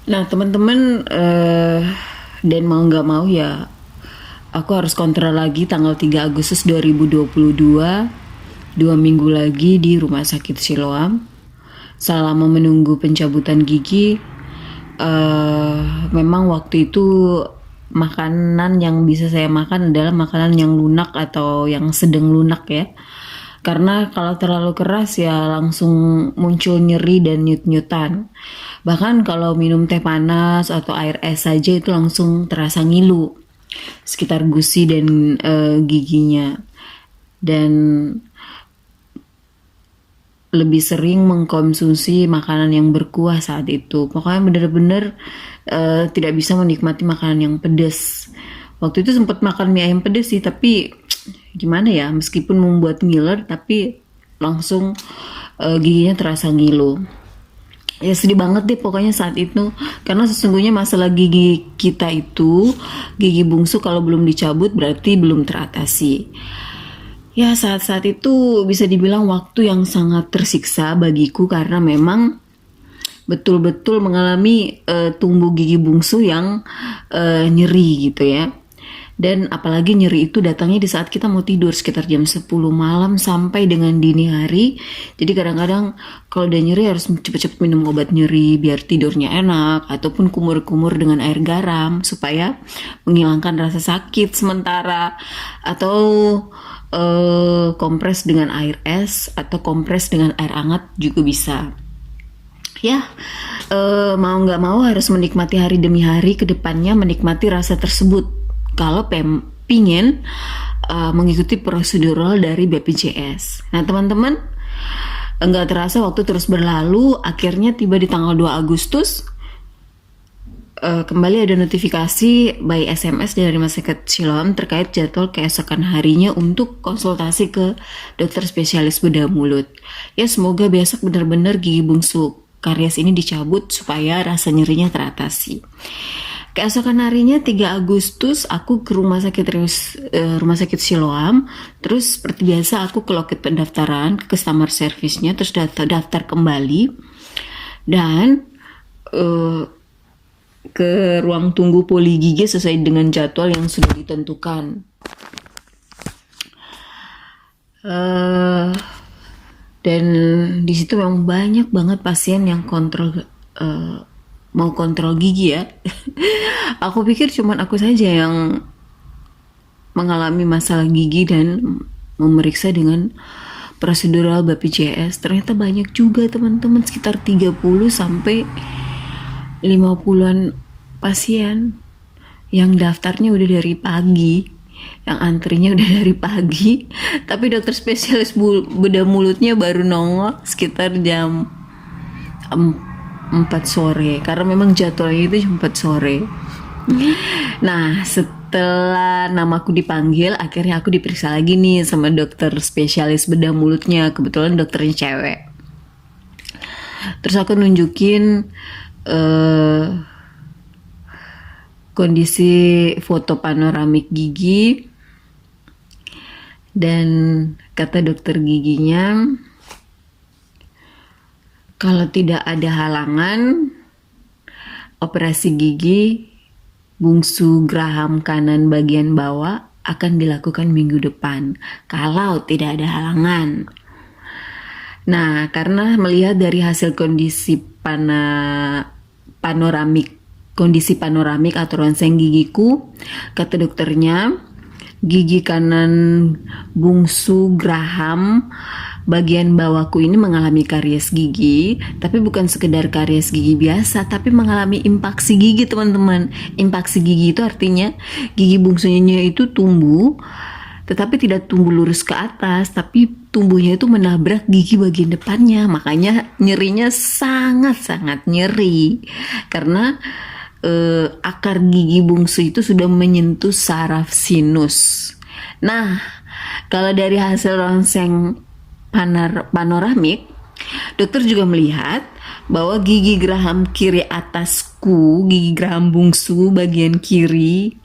Nah, teman-teman, dan mau nggak mau ya, aku harus kontrol lagi tanggal 3 Agustus 2022, 2 minggu lagi di Rumah Sakit Siloam. Selama menunggu pencabutan gigi, memang waktu itu makanan yang bisa saya makan adalah makanan yang lunak atau yang sedang lunak ya. Karena kalau terlalu keras ya langsung muncul nyeri dan nyut-nyutan. Bahkan kalau minum teh panas atau air es saja itu langsung terasa ngilu sekitar gusi dan giginya. Dan lebih sering mengkonsumsi makanan yang berkuah saat itu. Pokoknya bener-bener tidak bisa menikmati makanan yang pedas. Waktu itu sempat makan mie ayam pedas sih, tapi gimana ya, meskipun membuat ngiler, tapi langsung giginya terasa ngilu. Ya sedih banget deh pokoknya saat itu, karena sesungguhnya masalah gigi kita itu, gigi bungsu kalau belum dicabut berarti belum teratasi. Ya saat-saat itu bisa dibilang waktu yang sangat tersiksa bagiku, karena memang betul-betul mengalami tumbuh gigi bungsu yang nyeri gitu ya. Dan apalagi nyeri itu datangnya di saat kita mau tidur sekitar jam 10 malam sampai dengan dini hari. Jadi kadang-kadang kalau udah nyeri harus cepet-cepet minum obat nyeri biar tidurnya enak, ataupun kumur-kumur dengan air garam supaya menghilangkan rasa sakit sementara, atau kompres dengan air es atau kompres dengan air hangat juga bisa. Ya, mau nggak mau harus menikmati hari demi hari ke depannya, menikmati rasa tersebut kalau pingin mengikuti prosedural dari BPJS. Nah teman-teman, nggak terasa waktu terus berlalu, akhirnya tiba di tanggal 2 Agustus, kembali ada notifikasi by SMS dari Rumah Sakit Siloam terkait jadwal keesokan harinya untuk konsultasi ke dokter spesialis bedah mulut. Ya semoga besok benar-benar gigi bungsu karies ini dicabut supaya rasa nyerinya teratasi. Keesokan harinya 3 Agustus aku ke Rumah Sakit Siloam. Terus seperti biasa aku ke loket pendaftaran, ke customer service-nya, terus daftar kembali dan ke ruang tunggu poli gigi sesuai dengan jadwal yang sudah ditentukan. Dan di situ memang banyak banget pasien yang mau kontrol gigi ya. Aku pikir cuman aku saja yang mengalami masalah gigi dan memeriksa dengan prosedural BPJS. Ternyata banyak juga teman-teman, sekitar 30 sampai 50-an pasien yang daftarnya udah dari pagi, yang antrinya udah dari pagi, tapi dokter spesialis bedah mulutnya baru nongol sekitar jam 4 sore, karena memang jadwalnya itu jam 4 sore. Nah setelah namaku dipanggil, akhirnya aku diperiksa lagi nih sama dokter spesialis bedah mulutnya, kebetulan dokternya cewek. Terus aku nunjukin kondisi foto panoramik gigi, dan kata dokter giginya kalau tidak ada halangan, operasi gigi bungsu geraham kanan bagian bawah akan dilakukan minggu depan kalau tidak ada halangan. Nah, karena melihat dari hasil kondisi panoramik atau ronseng gigiku, kata dokternya, gigi kanan bungsu geraham bagian bawahku ini mengalami karies gigi, tapi bukan sekedar karies gigi biasa, tapi mengalami impaksi gigi teman-teman. Impaksi gigi itu artinya gigi bungsunya itu tumbuh, tetapi tidak tumbuh lurus ke atas, tapi tumbuhnya itu menabrak gigi bagian depannya. Makanya nyerinya sangat-sangat nyeri, karena akar gigi bungsu itu sudah menyentuh saraf sinus. Nah, kalau dari hasil ronseng panoramik, dokter juga melihat bahwa gigi geraham kiri atasku, gigi geraham bungsu bagian kiri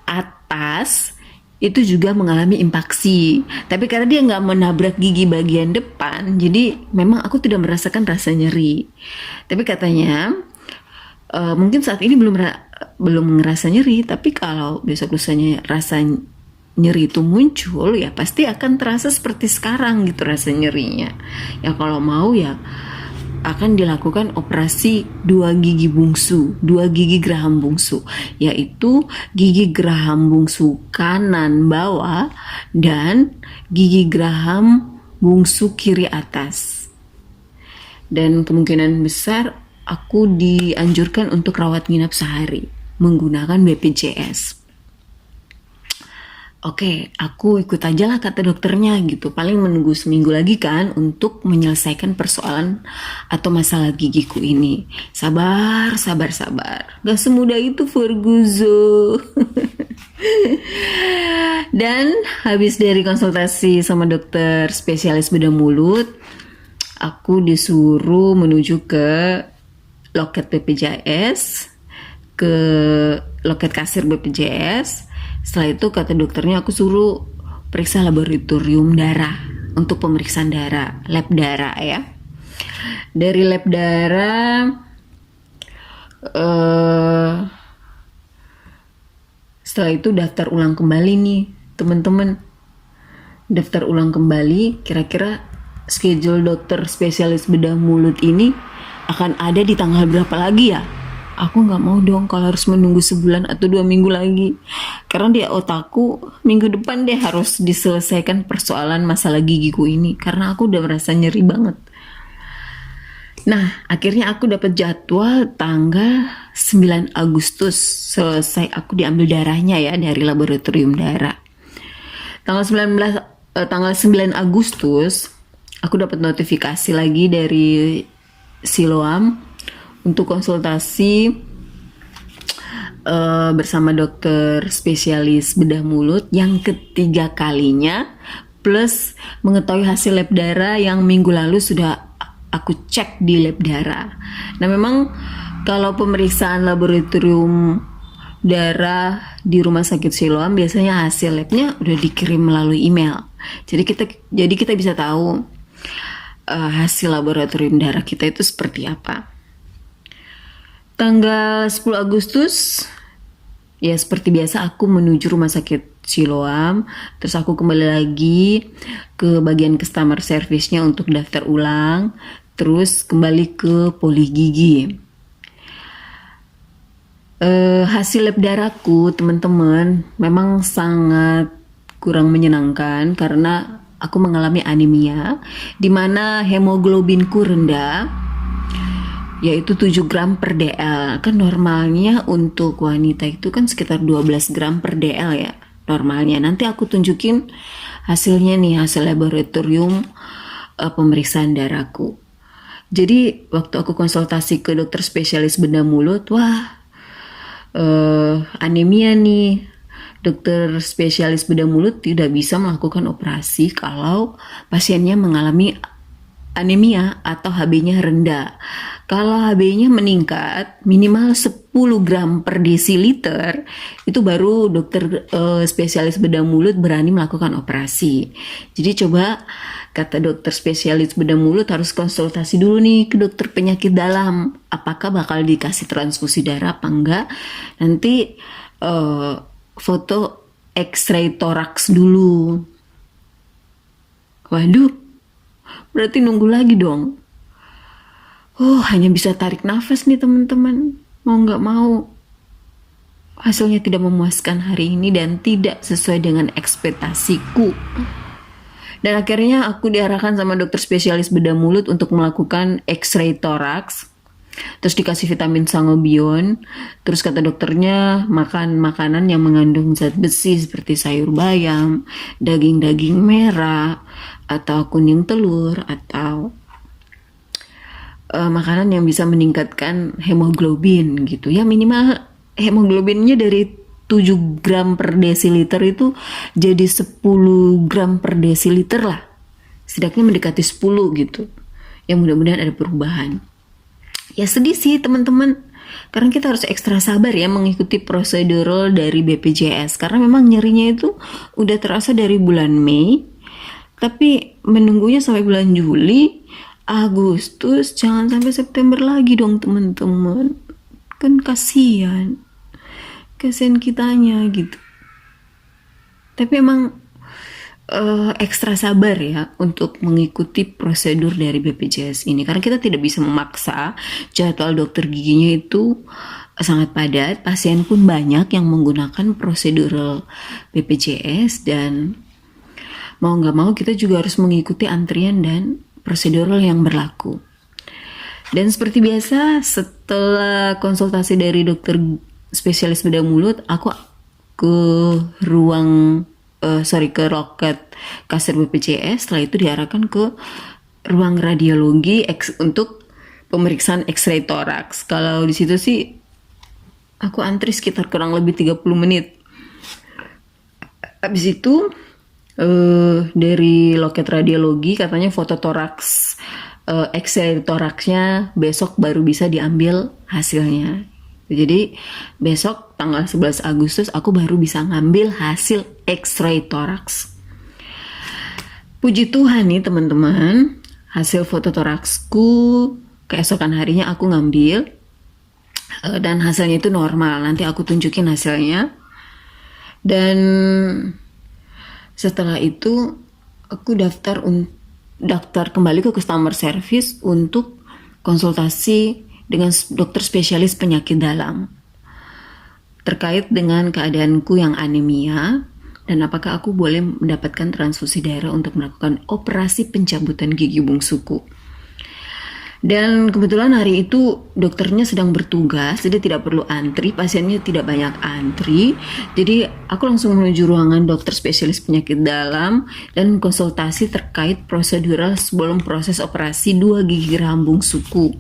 atas itu juga mengalami impaksi. Tapi karena dia nggak menabrak gigi bagian depan, jadi memang aku tidak merasakan rasa nyeri. Tapi katanya Mungkin saat ini belum ngerasa nyeri, tapi kalau besok lusanya rasa nyeri itu muncul, ya pasti akan terasa seperti sekarang gitu rasa nyerinya. Ya kalau mau ya akan dilakukan operasi dua gigi bungsu, dua gigi geraham bungsu, yaitu gigi geraham bungsu kanan bawah dan gigi geraham bungsu kiri atas. Dan kemungkinan besar aku dianjurkan untuk rawat nginap sehari menggunakan BPJS. Oke, aku ikut aja lah kata dokternya gitu. Paling menunggu seminggu lagi kan untuk menyelesaikan persoalan atau masalah gigiku ini. Sabar, sabar, sabar. Gak semudah itu Ferguzo. Dan habis dari konsultasi sama dokter spesialis bedah mulut, aku disuruh menuju ke loket BPJS, ke loket kasir BPJS. Setelah itu kata dokternya aku suruh periksa laboratorium darah untuk pemeriksaan darah, lab darah ya. Dari lab darah setelah itu daftar ulang kembali nih teman-teman. Daftar ulang kembali kira-kira schedule dokter spesialis bedah mulut ini akan ada di tanggal berapa lagi ya? Aku gak mau dong kalau harus menunggu sebulan atau 2 minggu lagi. Karena di otakku minggu depan deh harus diselesaikan persoalan masalah gigiku ini. Karena aku udah merasa nyeri banget. Nah, akhirnya aku dapat jadwal tanggal 9 Agustus. Selesai aku diambil darahnya ya dari laboratorium darah. Tanggal 9 Agustus, aku dapat notifikasi lagi dari Siloam untuk konsultasi bersama dokter spesialis bedah mulut yang ketiga kalinya, plus mengetahui hasil lab darah yang minggu lalu sudah aku cek di lab darah. Nah memang kalau pemeriksaan laboratorium darah di rumah sakit Siloam biasanya hasil labnya udah dikirim melalui email. Jadi kita bisa tahu hasil laboratorium darah kita itu seperti apa. Tanggal 10 Agustus, ya seperti biasa aku menuju rumah sakit Siloam. Terus aku kembali lagi ke bagian customer service-nya untuk daftar ulang. Terus kembali ke poli gigi. Hasil lab darahku teman-teman memang sangat kurang menyenangkan karena aku mengalami anemia, di mana hemoglobinku rendah, yaitu 7 gram per DL. Kan normalnya untuk wanita itu kan sekitar 12 gram per DL ya normalnya. Nanti aku tunjukin hasilnya nih, hasil laboratorium pemeriksaan darahku. Jadi waktu aku konsultasi ke dokter spesialis bedah mulut, wah anemia nih. Dokter spesialis bedah mulut tidak bisa melakukan operasi kalau pasiennya mengalami anemia atau HB-nya rendah. Kalau HB-nya meningkat minimal 10 gram per desiliter, itu baru dokter spesialis bedah mulut berani melakukan operasi. Jadi coba kata dokter spesialis bedah mulut harus konsultasi dulu nih ke dokter penyakit dalam. Apakah bakal dikasih transfusi darah apa enggak? Nanti foto X-ray toraks dulu. Waduh, berarti nunggu lagi dong. Hanya bisa tarik nafas nih teman-teman. Mau nggak mau, hasilnya tidak memuaskan hari ini dan tidak sesuai dengan ekspektasiku. Dan akhirnya aku diarahkan sama dokter spesialis bedah mulut untuk melakukan X-ray toraks. Terus dikasih vitamin sangobion. Terus kata dokternya makan makanan yang mengandung zat besi seperti sayur bayam, daging-daging merah, atau kuning telur, atau makanan yang bisa meningkatkan hemoglobin gitu ya. Minimal hemoglobinnya dari 7 gram per desiliter itu jadi 10 gram per desiliter lah. Setidaknya mendekati 10 gitu. Ya mudah-mudahan ada perubahan. Ya sedih sih teman-teman, karena kita harus ekstra sabar ya mengikuti prosedur dari BPJS, karena memang nyerinya itu udah terasa dari bulan Mei, tapi menunggunya sampai bulan Juli, Agustus, jangan sampai September lagi dong teman-teman. Kan kasihan kitanya gitu. Tapi emang ekstra sabar ya untuk mengikuti prosedur dari BPJS ini, karena kita tidak bisa memaksa. Jadwal dokter giginya itu sangat padat, pasien pun banyak yang menggunakan prosedur BPJS, dan mau nggak mau kita juga harus mengikuti antrian dan prosedural yang berlaku. Dan seperti biasa, setelah konsultasi dari dokter spesialis bedah mulut, aku ke ke loket kasir BPJS. Setelah itu diarahkan ke ruang radiologi untuk pemeriksaan X-ray toraks. Kalau di situ sih aku antri sekitar kurang lebih 30 menit. Habis itu dari loket radiologi katanya foto toraks, X-ray toraksnya besok baru bisa diambil hasilnya. Jadi besok tanggal 11 Agustus aku baru bisa ngambil hasil X-ray toraks. Puji Tuhan nih teman-teman, hasil foto toraksku keesokan harinya aku ngambil, dan hasilnya itu normal. Nanti aku tunjukin hasilnya. Dan setelah itu aku daftar kembali ke customer service untuk konsultasi dengan dokter spesialis penyakit dalam terkait dengan keadaanku yang anemia dan apakah aku boleh mendapatkan transfusi darah untuk melakukan operasi pencabutan gigi bungsuku. Dan kebetulan hari itu dokternya sedang bertugas, jadi tidak perlu antri, pasiennya tidak banyak antri. Jadi aku langsung menuju ruangan dokter spesialis penyakit dalam dan konsultasi terkait prosedural sebelum proses operasi 2 gigi geram bungsuku.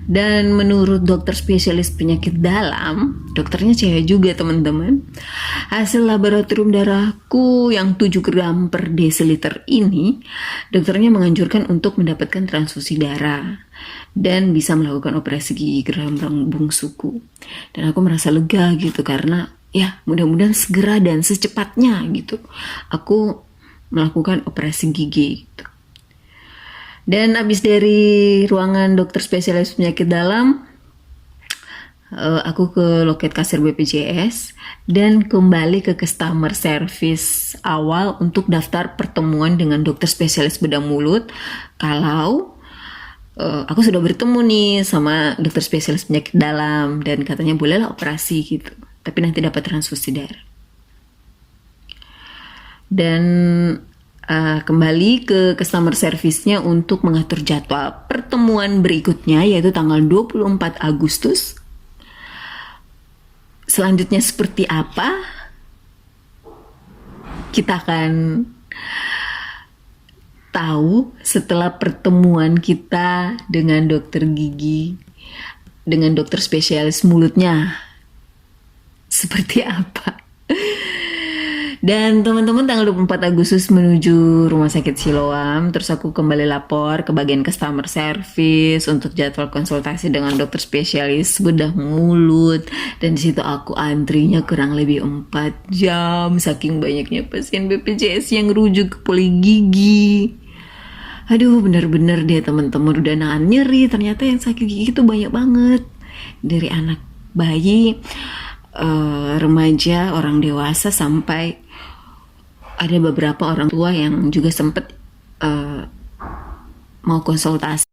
Dan menurut dokter spesialis penyakit dalam, dokternya cewek juga teman-teman, hasil laboratorium darahku yang 7 gram per desiliter ini, dokternya menganjurkan untuk mendapatkan transfusi darah dan bisa melakukan operasi gigi geram bungsuku. Dan aku merasa lega gitu, karena ya mudah-mudahan segera dan secepatnya gitu aku melakukan operasi gigi gitu. Dan abis dari ruangan dokter spesialis penyakit dalam, aku ke loket kasir BPJS dan kembali ke customer service awal untuk daftar pertemuan dengan dokter spesialis bedah mulut. Kalau aku sudah bertemu nih sama dokter spesialis penyakit dalam dan katanya bolehlah operasi gitu, tapi nanti dapat transfusi darah. Dan kembali ke customer service-nya untuk mengatur jadwal pertemuan berikutnya, yaitu tanggal 24 Agustus. Selanjutnya seperti apa? Kita akan tahu setelah pertemuan kita dengan dokter gigi, dengan dokter spesialis mulutnya. Seperti apa? Dan teman-teman, tanggal 24 Agustus menuju Rumah Sakit Siloam. Terus aku kembali lapor ke bagian customer service untuk jadwal konsultasi dengan dokter spesialis bedah mulut. Dan di situ aku antrinya kurang lebih 4 jam saking banyaknya pasien BPJS yang rujuk ke poli gigi. Aduh, bener-bener deh teman-teman, udah nahan nyeri. Ternyata yang sakit gigi itu banyak banget. Dari anak bayi, remaja, orang dewasa, sampai ada beberapa orang tua yang juga sempat mau konsultasi.